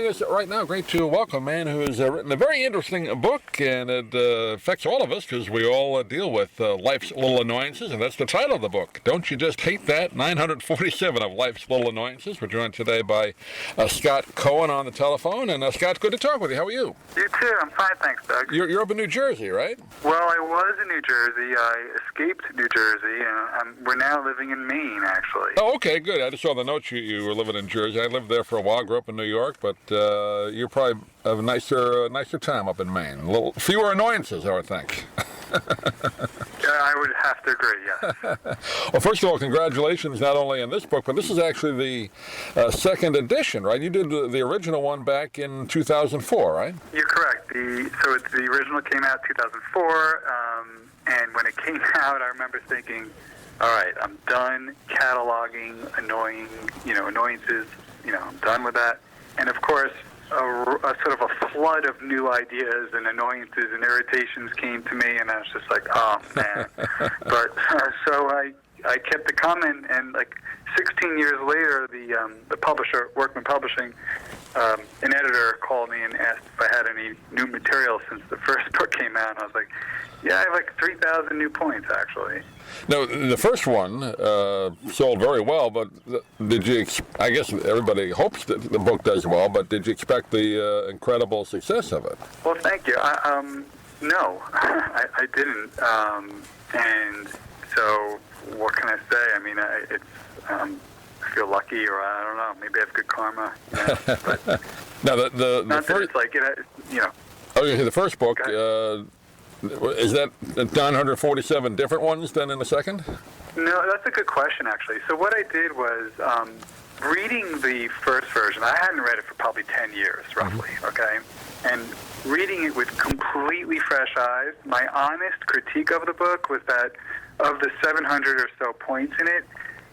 joining us right now, great to welcome a man who has written a very interesting book, and it affects all of us because we all deal with life's little annoyances, and that's the title of the book. Don't you just hate that? 947 of life's little annoyances. We're joined today by Scott Cohen on the telephone, and Scott, good to talk with you. How are you? You too. I'm fine, thanks, Doug. You're up in New Jersey, right? Well, I was in New Jersey. I escaped New Jersey, and we're now living in Maine, actually. Oh, okay, good. I just saw the notes you were living in Jersey. I lived there for a while, grew up in New York, but you're probably have a nicer time up in Maine. A little fewer annoyances, I would think. I would have to agree, yes. Well, first of all, congratulations not only on this book, but this is actually the second edition, right? You did the original one back in 2004, right? You're correct. The original came out in 2004, and when it came out, I remember thinking, all right, I'm done cataloging annoyances. I'm done with that. And of course, a sort of a flood of new ideas and annoyances and irritations came to me, and I was just like, oh man. But so I kept it coming, and like 16 years later, the publisher, Workman Publishing, an editor called me and asked if I had any new material since the first book came out, and I was like, yeah, I have like 3,000 new points, actually. No, the first one sold very well, but did you? I guess everybody hopes that the book does well, but did you expect the incredible success of it? Well, thank you. No, I didn't. And so, what can I say? I mean, I feel lucky, or I don't know. Maybe I have good karma. But now, the not first, that it's like Okay, the first book. Okay. Is that 947 different ones than in the second? No, that's a good question, actually. So what I did was, reading the first version, I hadn't read it for probably 10 years, roughly, okay? And reading it with completely fresh eyes, my honest critique of the book was that of the 700 or so points in it,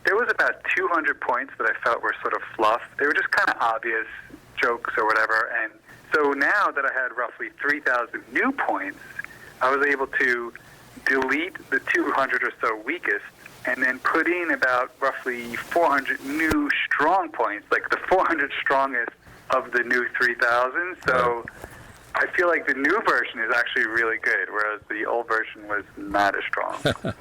there was about 200 points that I felt were sort of fluff. They were just kind of obvious jokes or whatever. And so now that I had roughly 3,000 new points, I was able to delete the 200 or so weakest and then put in about roughly 400 new strong points, like the 400 strongest of the new 3,000. So I feel like the new version is actually really good, whereas the old version was not as strong.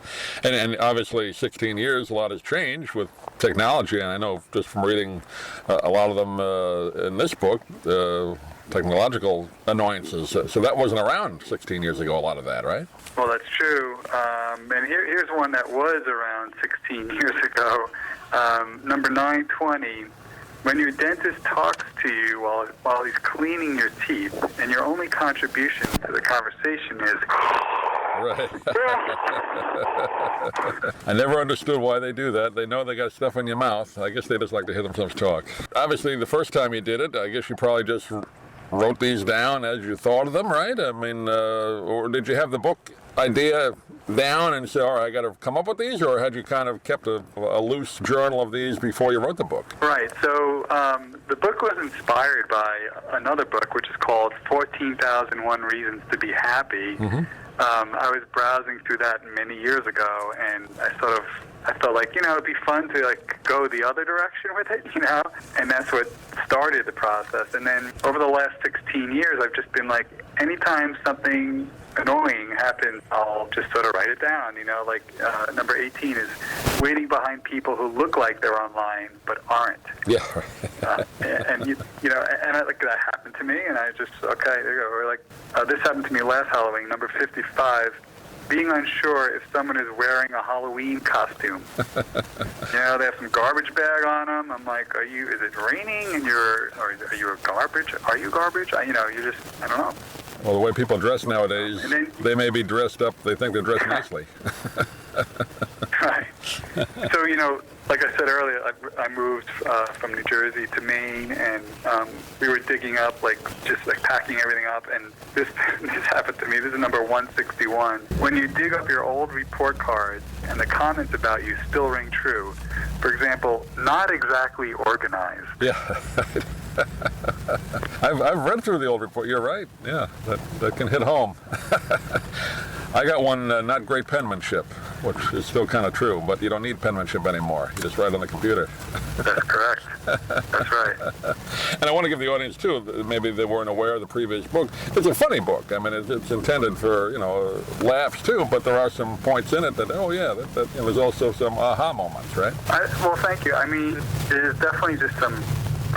and obviously 16 years, a lot has changed with technology, and I know just from reading a lot of them in this book, technological annoyances. So that wasn't around 16 years ago, a lot of that, right? Well, that's true. And here's one that was around 16 years ago. Number 920, when your dentist talks to you while he's cleaning your teeth, and your only contribution to the conversation is... Right. I never understood why they do that. They know they got stuff in your mouth. I guess they just like to hear themselves talk. Obviously, the first time you did it, I guess you probably just wrote these down as you thought of them, right? I mean, or did you have the book idea down and say, all right, I got to come up with these, or had you kind of kept a loose journal of these before you wrote the book? Right. So the book was inspired by another book, which is called 14,001 Reasons to Be Happy. Mm-hmm. I was browsing through that many years ago, and I felt like, it'd be fun to like go the other direction with it, and that's what started the process. And then over the last 16 years, I've just been like, anytime something annoying happens, I'll just sort of write it down, number 18 is waiting behind people who look like they're online but aren't. Yeah. And like that happened to me, and I just, okay, there you go. Or like, this happened to me last Halloween, number 55, being unsure if someone is wearing a Halloween costume. They have some garbage bag on them. I'm like, is it raining and are you garbage? Are you garbage? I don't know. Well, the way people dress nowadays, they may be dressed up, they think they're dressed nicely. Right. So, like I said earlier, I moved from New Jersey to Maine, and we were digging up, just packing everything up, and this happened to me. This is number 161. When you dig up your old report cards and the comments about you still ring true, for example, not exactly organized. Yeah. I've read through the old report. You're right. Yeah, that can hit home. I got one, not great penmanship, which is still kind of true, but you don't need penmanship anymore. You just write on the computer. That's correct. That's right. And I want to give the audience, too, maybe they weren't aware of the previous book. It's a funny book. I mean, it's intended for, laughs, too, but there are some points in it that, there's also some aha moments, right? Well, thank you. I mean, there's definitely just some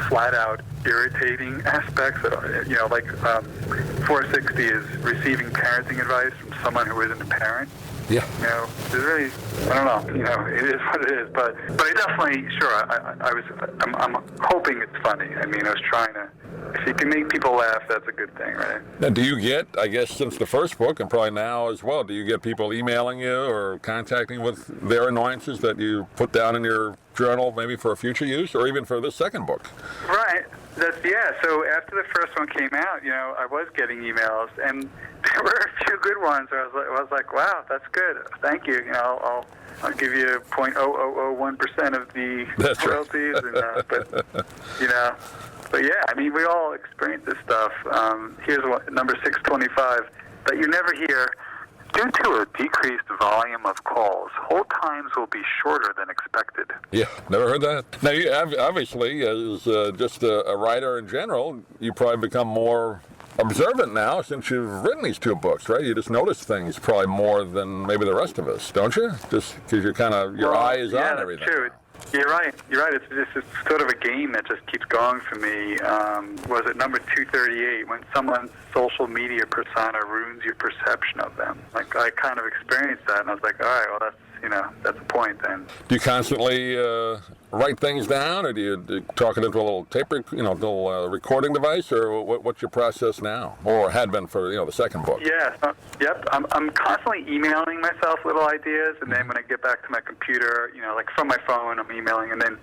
flat-out irritating aspects. Like 460 is receiving parenting advice from someone who isn't a parent. Yeah. There's really, I don't know. It is what it is. But I definitely, sure. I'm hoping it's funny. I mean, I was trying to. If you can make people laugh, that's a good thing, right? Now, do you get, I guess, since the first book, and probably now as well, do you get people emailing you or contacting with their annoyances that you put down in your journal, maybe for future use, or even for this second book? Right. So after the first one came out, I was getting emails, and there were a few good ones. I was like, wow, that's good. Thank you. I'll give you 0.0001% of the that's royalties, right. But yeah, I mean, we all experience this stuff. Here's number 625 that you never hear. Due to a decreased volume of calls, hold times will be shorter than expected. Yeah, never heard that. Now, you obviously, as just a writer in general, you probably become more observant now since you've written these two books, right? You just notice things probably more than maybe the rest of us, don't you? Just because your eye is on everything. Yeah, that's true. You're right. It's sort of a game that just keeps going for me. Was it number 238, when someone's social media persona ruins your perception of them? Like, I kind of experienced that, and I was like, all right, well, that's the point then. Do you constantly write things down, or do you talk it into a little tape, little recording device, or what's your process now, or had been for the second book? Yeah. Yep. I'm constantly emailing myself little ideas, and then when I get back to my computer, like from my phone, I'm emailing, and then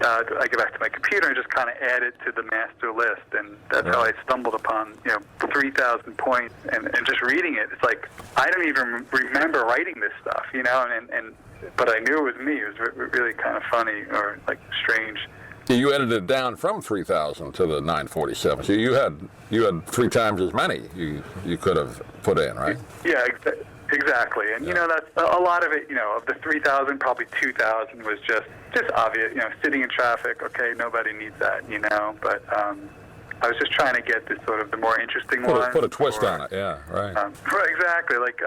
I get back to my computer and just kind of add it to the master list, and that's how I stumbled upon 3,000 points, and just reading it. It's like I don't even remember writing this stuff, but I knew it was me. It was really kind of funny or like strange. Yeah, you edited it down from 3,000 to the 947. So you had 3 times as many you could have put in, right? Yeah, exactly. And that's a lot of it. Of the 3,000, probably 2,000 was just obvious. Sitting in traffic. Okay, nobody needs that. But I was just trying to get this sort of the more interesting one. Put a twist on it. Yeah, right. Right, exactly. Like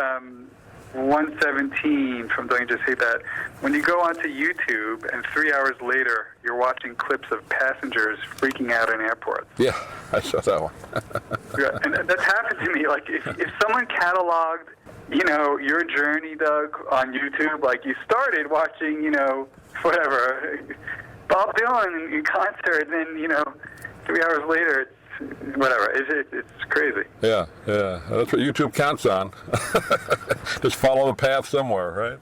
117 from Don't You Just Hate That. When you go onto YouTube and 3 hours later you're watching clips of passengers freaking out in airports. Yeah, I saw that one. Yeah, and that's happened to me. Like if someone cataloged, your journey, Doug, on YouTube, like you started watching, whatever, Bob Dylan in concert, and then 3 hours later it's whatever. It's crazy. Yeah. That's what YouTube counts on. Just follow the path somewhere, right?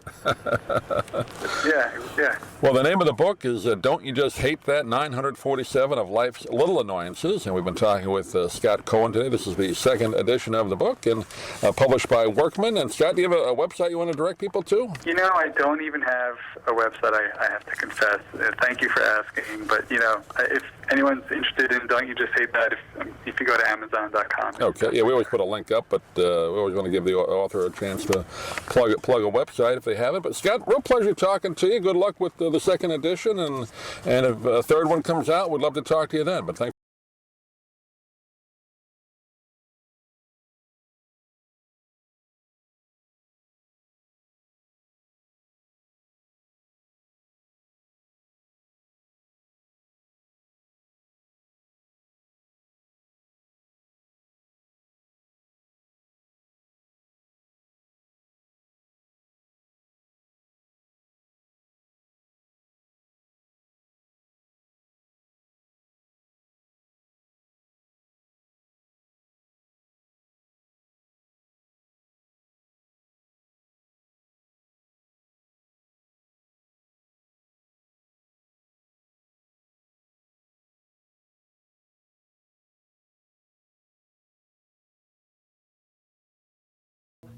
Yeah. Well, the name of the book is Don't You Just Hate That? 947 of Life's Little Annoyances. And we've been talking with Scott Cohen today. This is the second edition of the book, and published by Workman. And Scott, do you have a website you want to direct people to? I don't even have a website, I have to confess. Thank you for asking. But, if anyone's interested in Don't You Just Hate That, if you go to Amazon.com. Okay. Yeah, we always put a link up, but we always want to give the author a chance to plug a website if they have it. But Scott, real pleasure talking to you. Good luck with the second edition, and if a third one comes out, we'd love to talk to you then. But thanks.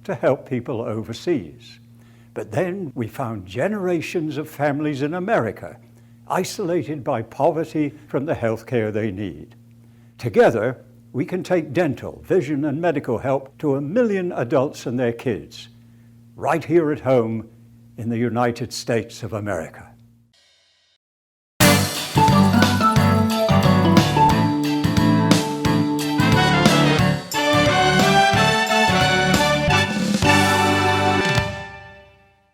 to help people overseas. But then we found generations of families in America isolated by poverty from the health care they need. Together, we can take dental, vision, and medical help to 1 million adults and their kids, right here at home in the United States of America.